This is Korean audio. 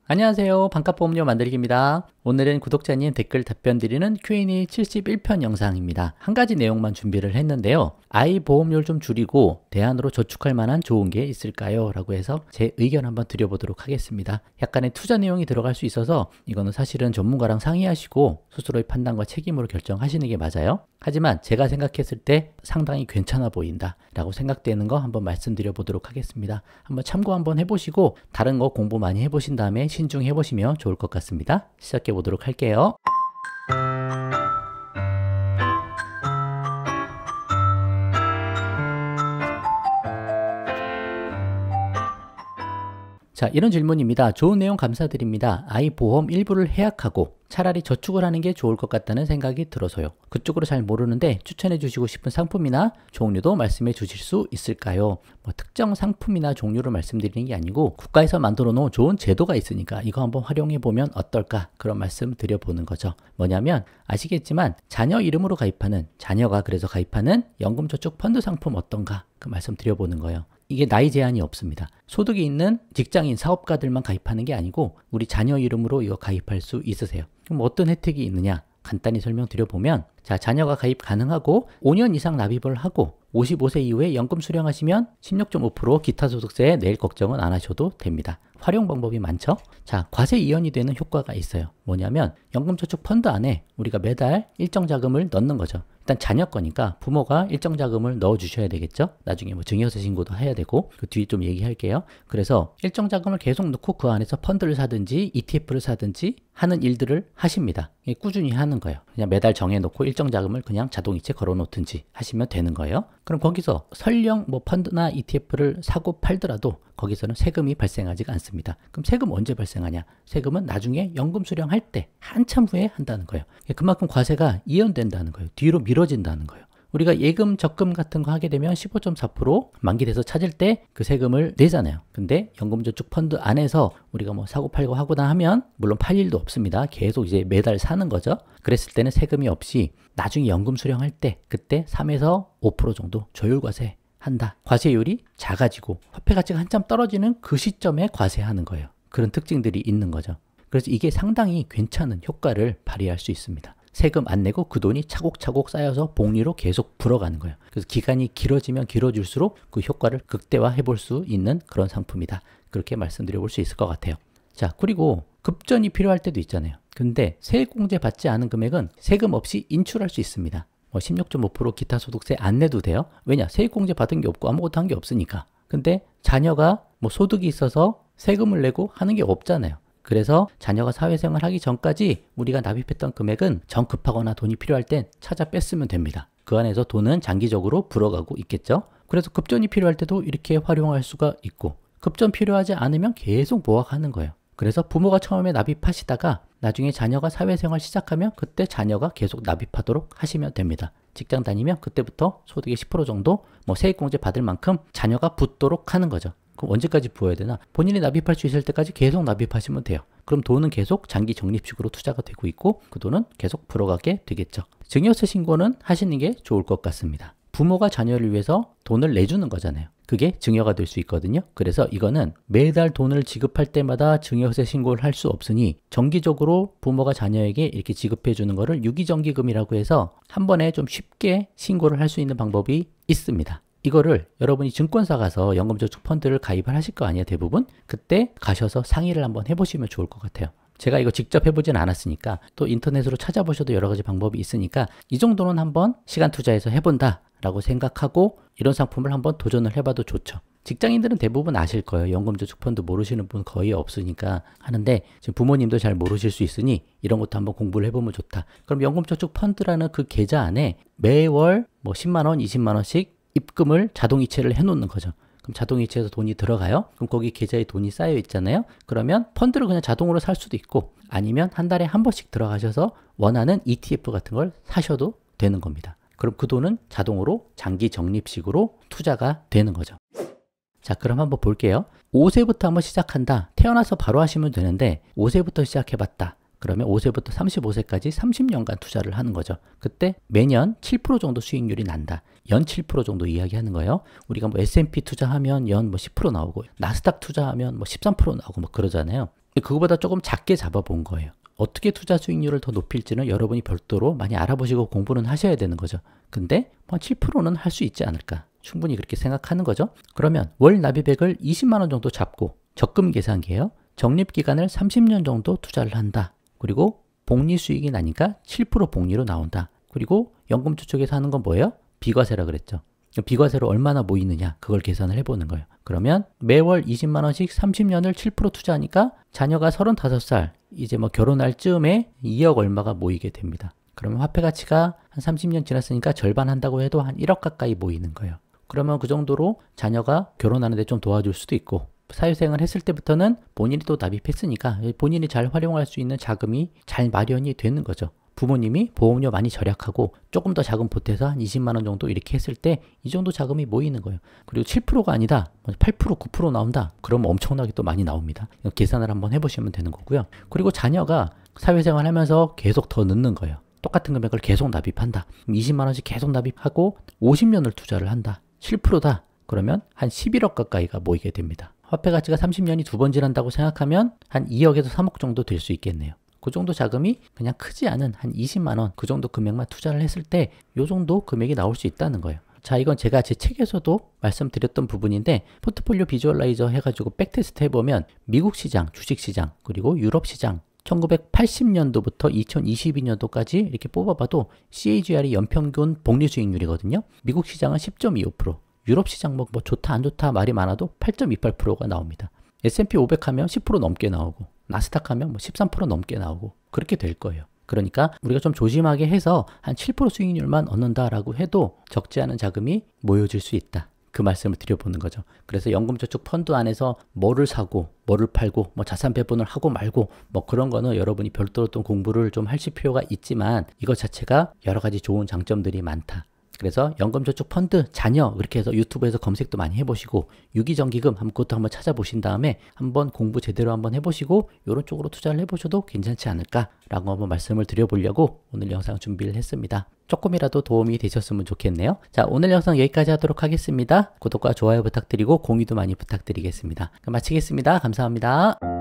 안녕하세요. 반값보험료 만들기입니다. 오늘은 구독자님 댓글 답변 드리는 Q&A 71편 영상입니다. 한 가지 내용만 준비를 했는데요. 아이 보험료를 좀 줄이고 대안으로 저축할 만한 좋은 게 있을까요? 라고 해서 제 의견 한번 드려보도록 하겠습니다. 약간의 투자 내용이 들어갈 수 있어서 이거는 사실은 전문가랑 상의하시고 스스로의 판단과 책임으로 결정하시는 게 맞아요. 하지만 제가 생각했을 때 상당히 괜찮아 보인다 라고 생각되는 거 한번 말씀드려 보도록 하겠습니다. 한번 참고 한번 해보시고 다른 거 공부 많이 해보신 다음에 신중해 보시면 좋을 것 같습니다. 시작해 보도록 할게요. 자, 이런 질문입니다. 좋은 내용 감사드립니다. 아이 보험 일부를 해약하고 차라리 저축을 하는 게 좋을 것 같다는 생각이 들어서요. 그쪽으로 잘 모르는데 추천해 주시고 싶은 상품이나 종류도 말씀해 주실 수 있을까요? 특정 상품이나 종류를 말씀드리는 게 아니고 국가에서 만들어 놓은 좋은 제도가 있으니까 이거 한번 활용해 보면 어떨까? 그런 말씀 드려보는 거죠. 뭐냐면 아시겠지만 자녀 이름으로 가입하는, 자녀가 그래서 가입하는 연금저축 펀드 상품 어떤가? 그 말씀 드려보는 거예요. 이게 나이 제한이 없습니다. 소득이 있는 직장인, 사업가들만 가입하는 게 아니고 우리 자녀 이름으로 이거 가입할 수 있으세요. 그럼 어떤 혜택이 있느냐? 간단히 설명드려보면, 자, 자녀가 가입 가능하고 5년 이상 납입을 하고 55세 이후에 연금 수령하시면 16.5% 기타 소득세 낼 걱정은 안 하셔도 됩니다. 활용 방법이 많죠? 자, 과세 이연이 되는 효과가 있어요. 뭐냐면 연금저축 펀드 안에 우리가 매달 일정 자금을 넣는 거죠. 일단 자녀 거니까 부모가 일정 자금을 넣어 주셔야 되겠죠. 나중에 증여세 신고도 해야 되고, 그 뒤에 좀 얘기할게요. 그래서 일정 자금을 계속 넣고 그 안에서 펀드를 사든지 ETF를 사든지 하는 일들을 하십니다. 꾸준히 하는 거예요. 그냥 매달 정해놓고 일정 자금을 그냥 자동이체 걸어놓든지 하시면 되는 거예요. 그럼 거기서 설령 펀드나 ETF를 사고 팔더라도 거기서는 세금이 발생하지가 않습니다. 그럼 세금 언제 발생하냐? 세금은 나중에 연금 수령할 때 한참 후에 한다는 거예요. 그만큼 과세가 이연된다는 거예요. 뒤로 미뤄진다는 거예요. 우리가 예금, 적금 같은 거 하게 되면 15.4% 만기돼서 찾을 때 그 세금을 내잖아요. 근데 연금저축 펀드 안에서 우리가 사고 팔고 하거나 하면 물론 팔 일도 없습니다. 계속 이제 매달 사는 거죠. 그랬을 때는 세금이 없이 나중에 연금 수령할 때 그때 3에서 5% 정도 조율과세 한다. 과세율이 작아지고 화폐 가치가 한참 떨어지는 그 시점에 과세하는 거예요. 그런 특징들이 있는 거죠. 그래서 이게 상당히 괜찮은 효과를 발휘할 수 있습니다. 세금 안 내고 그 돈이 차곡차곡 쌓여서 복리로 계속 불어가는 거예요. 그래서 기간이 길어지면 길어질수록 그 효과를 극대화해 볼 수 있는 그런 상품이다. 그렇게 말씀드려 볼 수 있을 것 같아요. 자, 그리고 급전이 필요할 때도 있잖아요. 근데 세액공제 받지 않은 금액은 세금 없이 인출할 수 있습니다. 16.5% 기타 소득세 안 내도 돼요. 왜냐? 세액공제 받은 게 없고 아무것도 한 게 없으니까. 근데 자녀가 소득이 있어서 세금을 내고 하는 게 없잖아요. 그래서 자녀가 사회생활 하기 전까지 우리가 납입했던 금액은 정 급하거나 돈이 필요할 땐 찾아 뺐으면 됩니다. 그 안에서 돈은 장기적으로 불어가고 있겠죠. 그래서 급전이 필요할 때도 이렇게 활용할 수가 있고, 급전 필요하지 않으면 계속 모아가는 거예요. 그래서 부모가 처음에 납입하시다가 나중에 자녀가 사회생활 시작하면 그때 자녀가 계속 납입하도록 하시면 됩니다. 직장 다니면 그때부터 소득의 10% 정도 세액공제 받을 만큼 자녀가 붙도록 하는 거죠. 그럼 언제까지 부어야 되나? 본인이 납입할 수 있을 때까지 계속 납입하시면 돼요. 그럼 돈은 계속 장기 적립식으로 투자가 되고 있고 그 돈은 계속 불어가게 되겠죠. 증여세 신고는 하시는 게 좋을 것 같습니다. 부모가 자녀를 위해서 돈을 내주는 거잖아요. 그게 증여가 될 수 있거든요. 그래서 이거는 매달 돈을 지급할 때마다 증여세 신고를 할 수 없으니 정기적으로 부모가 자녀에게 이렇게 지급해 주는 거를 유기정기금이라고 해서 한 번에 좀 쉽게 신고를 할 수 있는 방법이 있습니다. 이거를 여러분이 증권사 가서 연금저축 펀드를 가입을 하실 거 아니에요, 대부분? 그때 가셔서 상의를 한번 해보시면 좋을 것 같아요. 제가 이거 직접 해보진 않았으니까 또 인터넷으로 찾아보셔도 여러 가지 방법이 있으니까 이 정도는 한번 시간 투자해서 해본다 라고 생각하고 이런 상품을 한번 도전을 해봐도 좋죠. 직장인들은 대부분 아실 거예요. 연금저축 펀드 모르시는 분 거의 없으니까 하는데 지금 부모님도 잘 모르실 수 있으니 이런 것도 한번 공부를 해보면 좋다. 그럼 연금저축 펀드라는 그 계좌 안에 매월 10만 원, 20만 원씩 입금을 자동이체를 해놓는 거죠. 그럼 자동이체에서 돈이 들어가요. 그럼 거기 계좌에 돈이 쌓여 있잖아요. 그러면 펀드를 그냥 자동으로 살 수도 있고 아니면 한 달에 한 번씩 들어가셔서 원하는 ETF 같은 걸 사셔도 되는 겁니다. 그럼 그 돈은 자동으로 장기 적립식으로 투자가 되는 거죠. 자, 그럼 한번 볼게요. 5세부터 한번 시작한다. 태어나서 바로 하시면 되는데 5세부터 시작해봤다. 그러면 5세부터 35세까지 30년간 투자를 하는 거죠. 그때 매년 7% 정도 수익률이 난다. 연 7% 정도 이야기하는 거예요. 우리가 S&P 투자하면 연 10% 나오고 나스닥 투자하면 13% 나오고 그러잖아요. 그거보다 조금 작게 잡아본 거예요. 어떻게 투자 수익률을 더 높일지는 여러분이 별도로 많이 알아보시고 공부는 하셔야 되는 거죠. 근데 7%는 할 수 있지 않을까? 충분히 그렇게 생각하는 거죠. 그러면 월 납입액을 20만 원 정도 잡고 적금 계산기예요. 적립기간을 30년 정도 투자를 한다. 그리고 복리 수익이 나니까 7% 복리로 나온다. 그리고 연금저축에서 하는 건 뭐예요? 비과세라 그랬죠. 비과세로 얼마나 모이느냐 그걸 계산을 해보는 거예요. 그러면 매월 20만 원씩 30년을 7% 투자하니까 자녀가 35살 이제 결혼할 즈음에 2억 얼마가 모이게 됩니다. 그러면 화폐 가치가 한 30년 지났으니까 절반 한다고 해도 한 1억 가까이 모이는 거예요. 그러면 그 정도로 자녀가 결혼하는 데 좀 도와줄 수도 있고 사회생활 했을 때부터는 본인이 또 납입했으니까 본인이 잘 활용할 수 있는 자금이 잘 마련이 되는 거죠. 부모님이 보험료 많이 절약하고 조금 더 자금 보태서 한 20만 원 정도 이렇게 했을 때 이 정도 자금이 모이는 거예요. 그리고 7%가 아니다. 8%, 9% 나온다. 그러면 엄청나게 또 많이 나옵니다. 계산을 한번 해보시면 되는 거고요. 그리고 자녀가 사회생활 하면서 계속 더 넣는 거예요. 똑같은 금액을 계속 납입한다. 20만 원씩 계속 납입하고 50년을 투자를 한다. 7%다. 그러면 한 11억 가까이가 모이게 됩니다. 화폐 가치가 30년이 두 번 지난다고 생각하면 한 2억에서 3억 정도 될 수 있겠네요. 그 정도 자금이 그냥 크지 않은 한 20만 원 그 정도 금액만 투자를 했을 때 이 정도 금액이 나올 수 있다는 거예요. 자, 이건 제가 제 책에서도 말씀드렸던 부분인데 포트폴리오 비주얼라이저 해가지고 백테스트 해보면 미국 시장, 주식 시장, 그리고 유럽 시장 1980년도부터 2022년도까지 이렇게 뽑아봐도 CAGR이 연평균 복리 수익률이거든요. 미국 시장은 10.25%, 유럽 시장 뭐 좋다 안 좋다 말이 많아도 8.28%가 나옵니다. S&P 500 하면 10% 넘게 나오고 나스닥 하면 13% 넘게 나오고 그렇게 될 거예요. 그러니까 우리가 좀 조심하게 해서 한 7% 수익률만 얻는다라고 해도 적지 않은 자금이 모여질 수 있다. 그 말씀을 드려보는 거죠. 그래서 연금저축 펀드 안에서 뭐를 사고 뭐를 팔고 자산 배분을 하고 말고 그런 거는 여러분이 별도로 또 공부를 좀 하실 필요가 있지만 이것 자체가 여러 가지 좋은 장점들이 많다. 그래서 연금저축 펀드 자녀 그렇게 해서 유튜브에서 검색도 많이 해보시고 유기정기금 그것도 한번 찾아보신 다음에 한번 공부 제대로 한번 해보시고 이런 쪽으로 투자를 해보셔도 괜찮지 않을까라고 한번 말씀을 드려보려고 오늘 영상 준비를 했습니다. 조금이라도 도움이 되셨으면 좋겠네요. 자, 오늘 영상 여기까지 하도록 하겠습니다. 구독과 좋아요 부탁드리고 공유도 많이 부탁드리겠습니다. 그럼 마치겠습니다. 감사합니다.